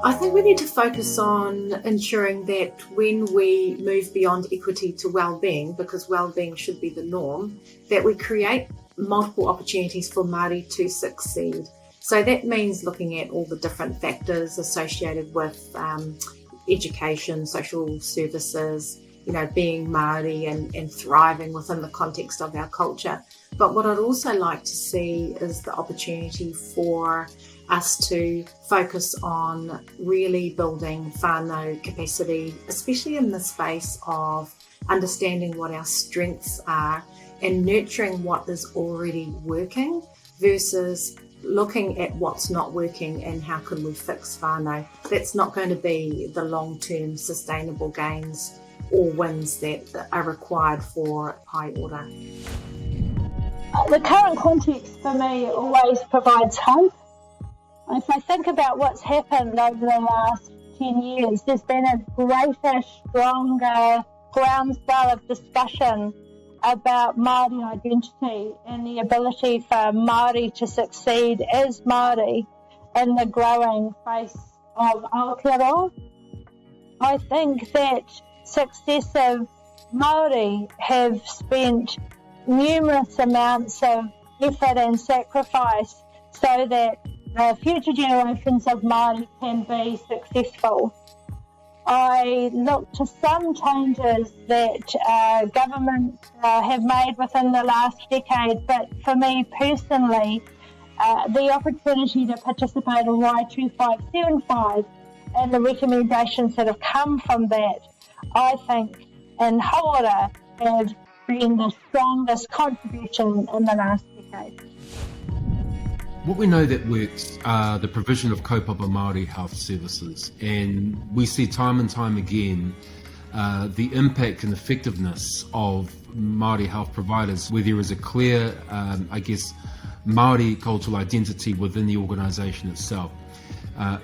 I think we need to focus on ensuring that when we move beyond equity to well-being, because well-being should be the norm, that we create multiple opportunities for Māori to succeed. So that means looking at all the different factors associated with education, social services, being Māori and thriving within the context of our culture. But what I'd also like to see is the opportunity for us to focus on really building whānau capacity, especially in the space of understanding what our strengths are and nurturing what is already working versus looking at what's not working and how can we fix whānau. That's not going to be the long-term sustainable gains or wins that are required for high order. The current context for me always provides hope. If I think about what's happened over the last 10 years, there's been a greater, stronger groundswell of discussion about Māori identity and the ability for Māori to succeed as Māori in the growing face of Aotearoa. I think that successive Māori have spent numerous amounts of effort and sacrifice so that the future generations of Māori can be successful. I look to some changes that governments have made within the last decade, but for me personally, the opportunity to participate in Y2575 and the recommendations that have come from that, I think, in Hauora have been the strongest contribution in the last decade. What we know that works are the provision of kaupapa Māori health services, and we see time and time again the impact and effectiveness of Māori health providers where there is a clear, Māori cultural identity within the organisation itself.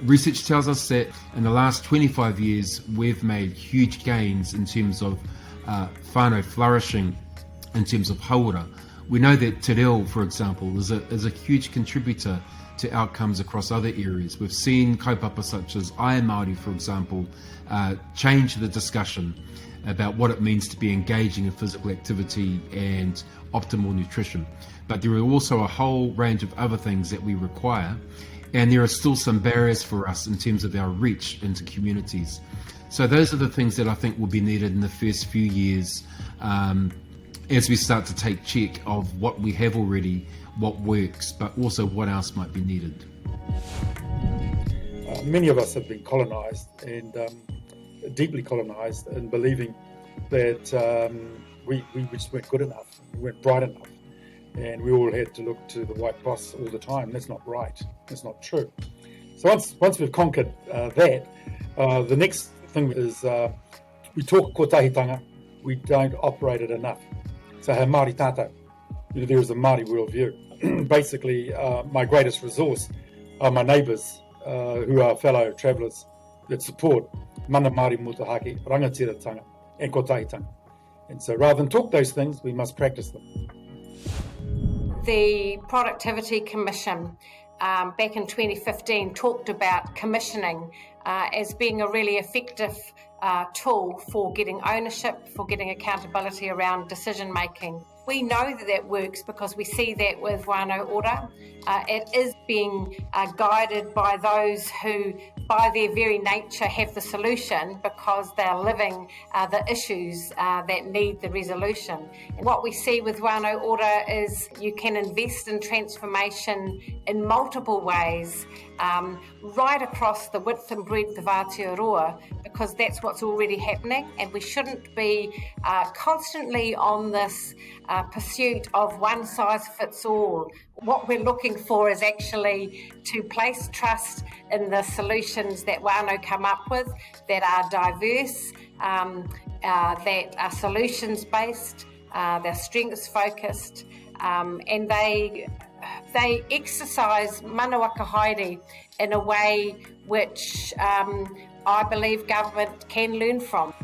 Research tells us that in the last 25 years we've made huge gains in terms of whānau flourishing, in terms of hauora. We know that te reo, for example, is a huge contributor to outcomes across other areas. We've seen kaupapa such as I Am Māori, for example, change the discussion about what it means to be engaging in physical activity and optimal nutrition. But there are also a whole range of other things that we require, and there are still some barriers for us in terms of our reach into communities. So those are the things that I think will be needed in the first few years as we start to take check of what we have already, what works, but also what else might be needed. Many of us have been colonised and deeply colonised in believing that we just weren't good enough, we weren't bright enough, and we all had to look to the white boss all the time. That's not right. That's not true. So once we've conquered that, the next thing is we talk kotahitanga, we don't operate it enough. So he Māori tātou, there is a Māori worldview. Basically, my greatest resource are my neighbours who are fellow travellers that support mana Māori mutahaki, rangatira and kotahitanga. And so rather than talk those things, we must practice them. The Productivity Commission back in 2015 talked about commissioning as being a really effective tool for getting ownership, for getting accountability around decision making. We know that works because we see that with whānau ora. It is being guided by those who, by their very nature, have the solution because they're living the issues that need the resolution. And what we see with whānau ora is you can invest in transformation in multiple ways, right across the width and breadth of Aotearoa, because that's what's already happening, and we shouldn't be constantly on this pursuit of one size fits all. What we're looking for is actually to place trust in the solutions that whānau come up with that are diverse, that are solutions based, they're strengths focused, and they exercise manaaka haere in a way which I believe government can learn from.